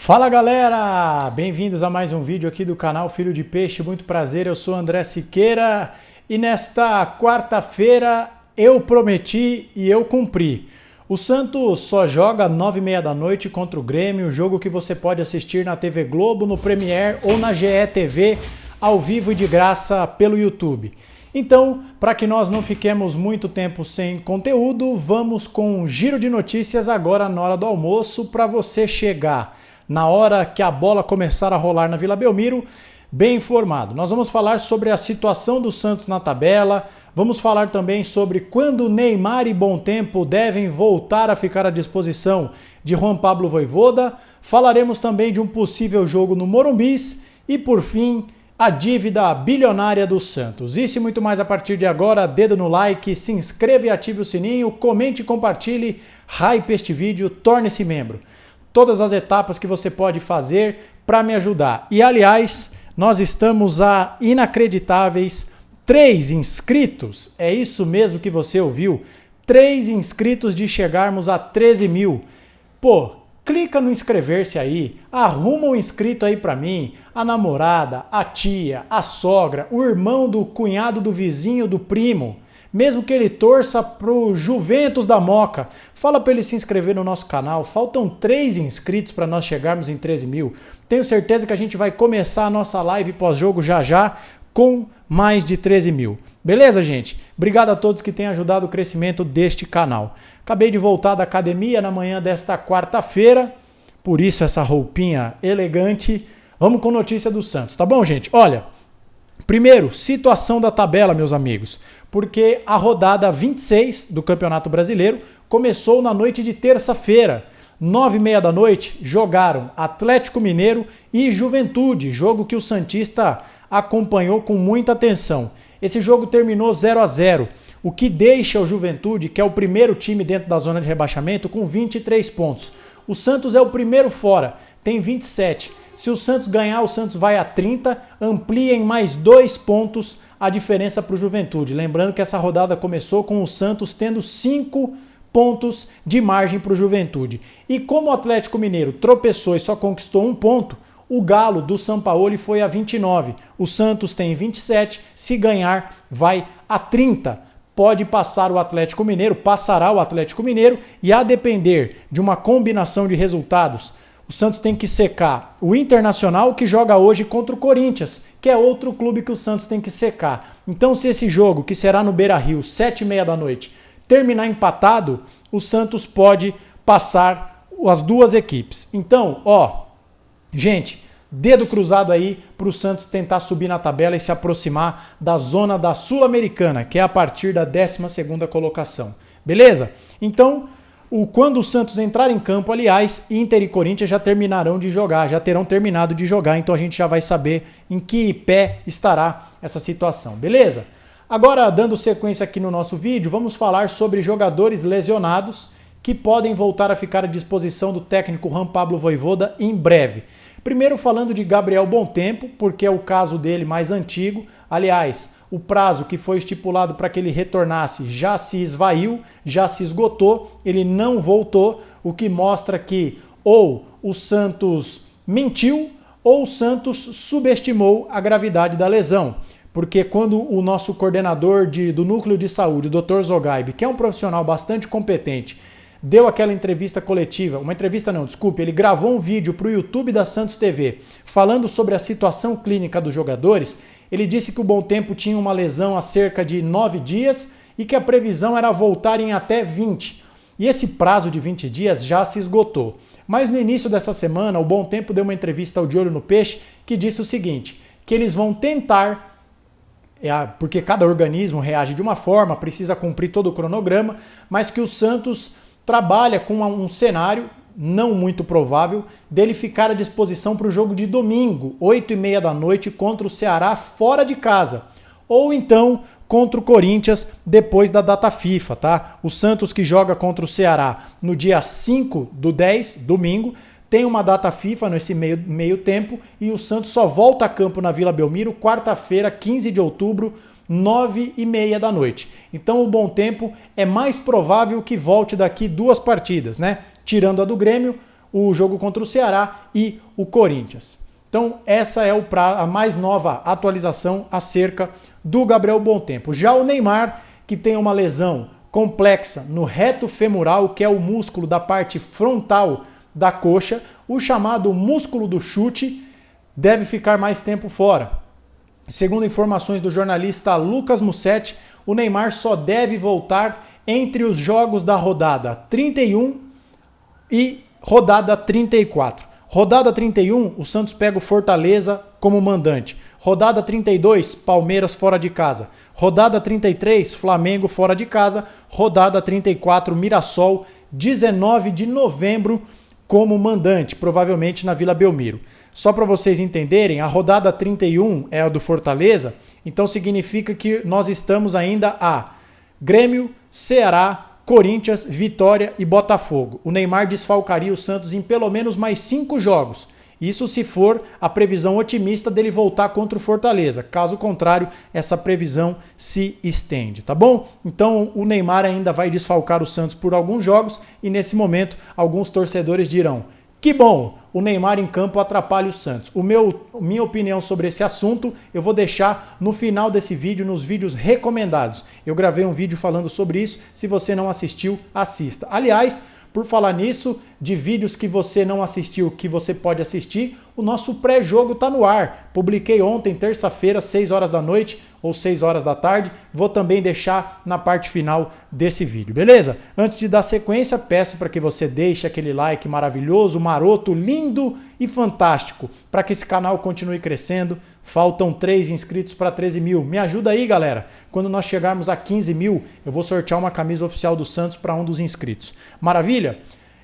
Fala galera, bem-vindos a mais um vídeo aqui do canal Filho de Peixe, muito prazer, eu sou André Siqueira e nesta quarta-feira eu prometi e eu cumpri. O Santos só joga às 9h30 da noite contra o Grêmio, jogo que você pode assistir na TV Globo, no Premiere ou na GE TV, ao vivo e de graça pelo YouTube. Então, para que nós não fiquemos muito tempo sem conteúdo, vamos com um giro de notícias agora na hora do almoço para você chegar na hora que a bola começar a rolar na Vila Belmiro, bem informado. Nós vamos falar sobre a situação do Santos na tabela, vamos falar também sobre quando Neymar e Bom Tempo devem voltar a ficar à disposição de Juan Pablo Vojvoda, falaremos também de um possível jogo no Morumbis e, por fim, a dívida bilionária do Santos. Isso e muito mais a partir de agora. Dedo no like, se inscreva e ative o sininho, comente e compartilhe, hype este vídeo, torne-se membro. Todas as etapas que você pode fazer para me ajudar. E aliás, nós estamos a inacreditáveis 3 inscritos. É isso mesmo que você ouviu? 3 inscritos de chegarmos a 13 mil. Pô, clica no inscrever-se aí, arruma um inscrito aí para mim, a namorada, a tia, a sogra, o irmão do cunhado do vizinho, do primo. Mesmo que ele torça pro Juventus da Moca, fala para ele se inscrever no nosso canal. Faltam 3 inscritos para nós chegarmos em 13 mil. Tenho certeza que a gente vai começar a nossa live pós-jogo já com mais de 13 mil. Beleza, gente? Obrigado a todos que têm ajudado o crescimento deste canal. Acabei de voltar da academia na manhã desta quarta-feira, por isso essa roupinha elegante. Vamos com notícia do Santos, tá bom, gente? Olha, primeiro, situação da tabela, meus amigos, porque a rodada 26 do Campeonato Brasileiro começou na noite de terça-feira. 9h30 da noite, jogaram Atlético Mineiro e Juventude, jogo que o santista acompanhou com muita atenção. Esse jogo terminou 0-0, o que deixa o Juventude, que é o primeiro time dentro da zona de rebaixamento, com 23 pontos. O Santos é o primeiro fora, tem 27. Se o Santos ganhar, o Santos vai a 30, amplia em mais 2 pontos a diferença para o Juventude. Lembrando que essa rodada começou com o Santos tendo 5 pontos de margem para o Juventude. E como o Atlético Mineiro tropeçou e só conquistou 1 ponto, o Galo do Sampaoli foi a 29. O Santos tem 27, se ganhar vai a 30. Pode passar o Atlético Mineiro, passará o Atlético Mineiro e a depender de uma combinação de resultados, o Santos tem que secar o Internacional, que joga hoje contra o Corinthians, que é outro clube que o Santos tem que secar. Então, se esse jogo, que será no Beira-Rio, 7h30 da noite, terminar empatado, o Santos pode passar as duas equipes. Então, gente, dedo cruzado aí para o Santos tentar subir na tabela e se aproximar da zona da Sul-Americana, que é a partir da 12ª colocação. Beleza? Então, quando o Santos entrar em campo, aliás, Inter e Corinthians já terminarão de jogar, já terão terminado de jogar, então a gente já vai saber em que pé estará essa situação, beleza? Agora, dando sequência aqui no nosso vídeo, vamos falar sobre jogadores lesionados que podem voltar a ficar à disposição do técnico Juan Pablo Vojvoda em breve. Primeiro falando de Gabriel Bom Tempo, porque é o caso dele mais antigo. Aliás, o prazo que foi estipulado para que ele retornasse já se esvaiu, já se esgotou, ele não voltou, o que mostra que ou o Santos mentiu ou o Santos subestimou a gravidade da lesão. Porque quando o nosso coordenador do Núcleo de Saúde, o Dr. Zogaib, que é um profissional bastante competente, deu aquela entrevista coletiva, ele gravou um vídeo para o YouTube da Santos TV falando sobre a situação clínica dos jogadores. Ele disse que o Bom Tempo tinha uma lesão há cerca de 9 dias e que a previsão era voltar em até 20. E esse prazo de 20 dias já se esgotou. Mas no início dessa semana, o Bom Tempo deu uma entrevista ao De Olho no Peixe que disse o seguinte, que eles vão tentar, porque cada organismo reage de uma forma, precisa cumprir todo o cronograma, mas que o Santos trabalha com um cenário não muito provável dele ficar à disposição para o jogo de domingo, 8h30 da noite, contra o Ceará fora de casa. Ou então contra o Corinthians depois da data FIFA, tá? O Santos, que joga contra o Ceará no dia 5/10, domingo, tem uma data FIFA nesse meio tempo e o Santos só volta a campo na Vila Belmiro quarta-feira, 15 de outubro, 9h30 da noite. Então o Bom Tempo é mais provável que volte daqui 2 partidas, né? Tirando a do Grêmio, o jogo contra o Ceará e o Corinthians. Então essa é a mais nova atualização acerca do Gabriel Bontempo. Já o Neymar, que tem uma lesão complexa no reto femoral, que é o músculo da parte frontal da coxa, o chamado músculo do chute, deve ficar mais tempo fora. Segundo informações do jornalista Lucas Mussetti, o Neymar só deve voltar entre os jogos da rodada 31 e rodada 34. Rodada 31, o Santos pega o Fortaleza como mandante. Rodada 32, Palmeiras fora de casa. Rodada 33, Flamengo fora de casa. Rodada 34, Mirassol, 19 de novembro como mandante, provavelmente na Vila Belmiro. Só para vocês entenderem, a rodada 31 é a do Fortaleza, então significa que nós estamos ainda a Grêmio, Ceará, Corinthians, Vitória e Botafogo. O Neymar desfalcaria o Santos em pelo menos mais 5 jogos. Isso se for a previsão otimista dele voltar contra o Fortaleza. Caso contrário, essa previsão se estende, tá bom? Então o Neymar ainda vai desfalcar o Santos por alguns jogos e nesse momento alguns torcedores dirão: que bom, o Neymar em campo atrapalha o Santos. Minha opinião sobre esse assunto eu vou deixar no final desse vídeo, nos vídeos recomendados. Eu gravei um vídeo falando sobre isso, se você não assistiu, assista. Aliás, por falar nisso, de vídeos que você não assistiu, que você pode assistir, o nosso pré-jogo está no ar. Publiquei ontem, terça-feira, 6 horas da noite ou 6 horas da tarde. Vou também deixar na parte final desse vídeo, beleza? Antes de dar sequência, peço para que você deixe aquele like maravilhoso, maroto, lindo e fantástico, para que esse canal continue crescendo. Faltam 3 inscritos para 13 mil. Me ajuda aí, galera. Quando nós chegarmos a 15 mil, eu vou sortear uma camisa oficial do Santos para um dos inscritos. Maravilha?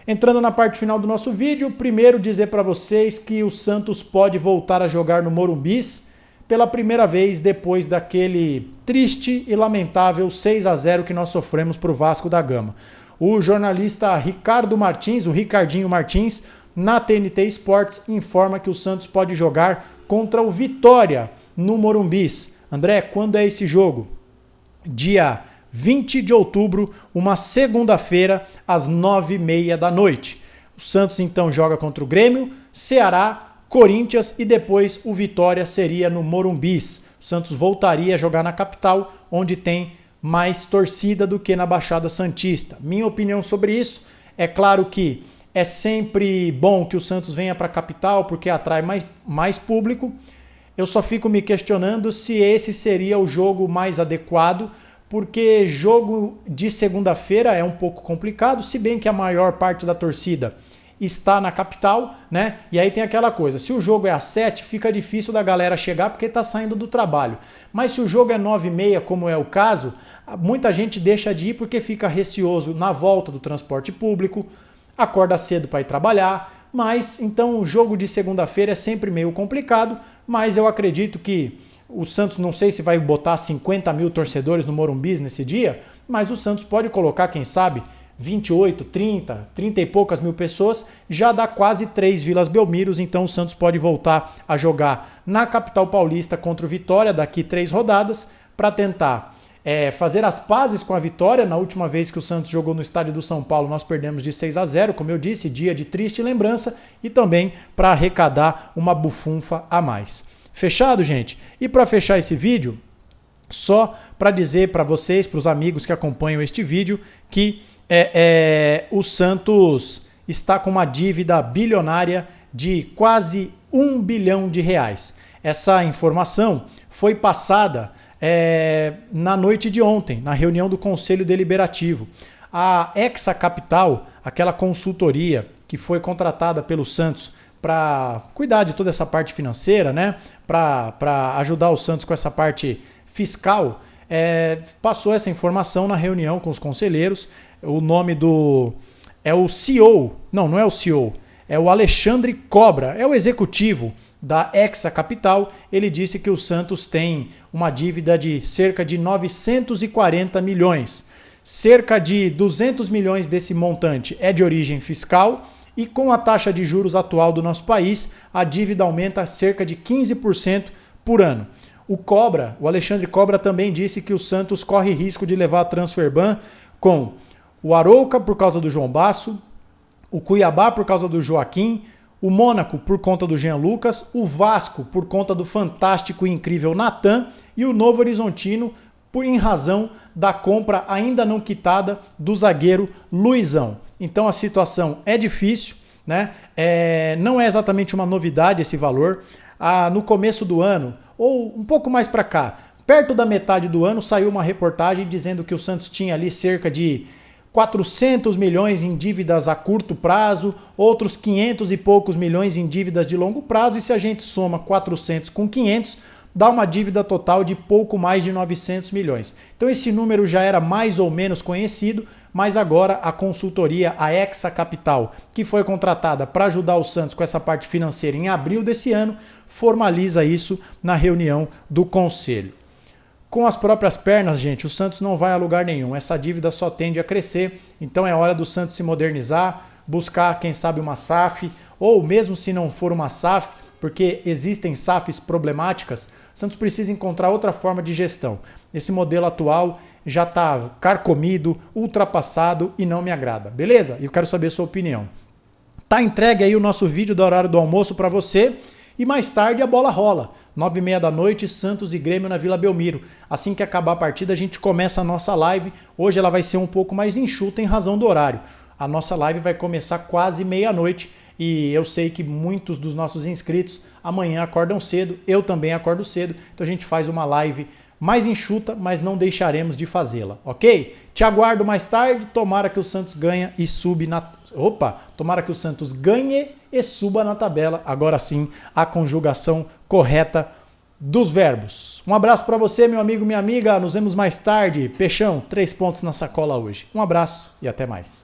Entrando na parte final do nosso vídeo, primeiro dizer para vocês que o Santos pode voltar a jogar no Morumbis pela primeira vez depois daquele triste e lamentável 6-0 que nós sofremos para o Vasco da Gama. O jornalista Ricardo Martins, o Ricardinho Martins, na TNT Sports, informa que o Santos pode jogar contra o Vitória no Morumbis. André, quando é esse jogo? Dia 20 de outubro, uma segunda-feira, às 9h30 da noite. O Santos então joga contra o Grêmio, Ceará, Corinthians e depois o Vitória seria no Morumbis. O Santos voltaria a jogar na capital, onde tem mais torcida do que na Baixada Santista. Minha opinião sobre isso, é claro que é sempre bom que o Santos venha para a capital porque atrai mais público. Eu só fico me questionando se esse seria o jogo mais adequado, porque jogo de segunda-feira é um pouco complicado, se bem que a maior parte da torcida está na capital, né? E aí tem aquela coisa, se o jogo é às 7, fica difícil da galera chegar porque está saindo do trabalho. Mas se o jogo é 9h30, como é o caso, muita gente deixa de ir porque fica receoso na volta do transporte público, acorda cedo para ir trabalhar, mas então o jogo de segunda-feira é sempre meio complicado, mas eu acredito que o Santos, não sei se vai botar 50 mil torcedores no Morumbis nesse dia, mas o Santos pode colocar, quem sabe, 28, 30 e poucas mil pessoas, já dá quase 3 Vilas Belmiros, então o Santos pode voltar a jogar na capital paulista contra o Vitória daqui 3 rodadas para tentar fazer as pazes com a Vitória. Na última vez que o Santos jogou no estádio do São Paulo, nós perdemos de 6-0, como eu disse, dia de triste lembrança, e também para arrecadar uma bufunfa a mais. Fechado, gente? E para fechar esse vídeo, só para dizer para vocês, para os amigos que acompanham este vídeo, que o Santos está com uma dívida bilionária de quase R$1 bilhão. Essa informação foi passada na noite de ontem, na reunião do Conselho Deliberativo. A Hexa Capital, aquela consultoria que foi contratada pelo Santos para cuidar de toda essa parte financeira, né? Para ajudar o Santos com essa parte fiscal, passou essa informação na reunião com os conselheiros. O nome é o CEO, não é o CEO, é o Alexandre Cobra, é o executivo da Hexa Capital. Ele disse que o Santos tem uma dívida de cerca de 940 milhões. Cerca de 200 milhões desse montante é de origem fiscal e com a taxa de juros atual do nosso país, a dívida aumenta cerca de 15% por ano. O Alexandre Cobra também disse que o Santos corre risco de levar a transfer ban com o Arouca por causa do João Basso, o Cuiabá por causa do Joaquim, o Mônaco por conta do Jean Lucas, o Vasco por conta do fantástico e incrível Natan e o Novo Horizontino em razão da compra ainda não quitada do zagueiro Luizão. Então a situação é difícil, né? Não é exatamente uma novidade esse valor. No começo do ano, ou um pouco mais para cá, perto da metade do ano, saiu uma reportagem dizendo que o Santos tinha ali cerca de 400 milhões em dívidas a curto prazo, outros 500 e poucos milhões em dívidas de longo prazo, e se a gente soma 400 com 500, dá uma dívida total de pouco mais de 900 milhões. Então esse número já era mais ou menos conhecido, mas agora a consultoria, a Hexa Capital, que foi contratada para ajudar o Santos com essa parte financeira em abril desse ano, formaliza isso na reunião do Conselho. Com as próprias pernas, gente, o Santos não vai a lugar nenhum. Essa dívida só tende a crescer, então é hora do Santos se modernizar, buscar, quem sabe, uma SAF, ou mesmo se não for uma SAF, porque existem SAFs problemáticas, o Santos precisa encontrar outra forma de gestão. Esse modelo atual já está carcomido, ultrapassado e não me agrada. Beleza? E eu quero saber a sua opinião. Tá entregue aí o nosso vídeo do horário do almoço para você e mais tarde a bola rola. 9h30 da noite, Santos e Grêmio na Vila Belmiro. Assim que acabar a partida, a gente começa a nossa live. Hoje ela vai ser um pouco mais enxuta em razão do horário. A nossa live vai começar quase meia-noite. E eu sei que muitos dos nossos inscritos amanhã acordam cedo, eu também acordo cedo, então a gente faz uma live mais enxuta, mas não deixaremos de fazê-la, ok? Te aguardo mais tarde, tomara que o Santos ganhe e tomara que o Santos ganhe e suba na tabela, agora sim, a conjugação correta dos verbos. Um abraço para você, meu amigo, minha amiga, nos vemos mais tarde. Peixão, 3 pontos na sacola hoje. Um abraço e até mais.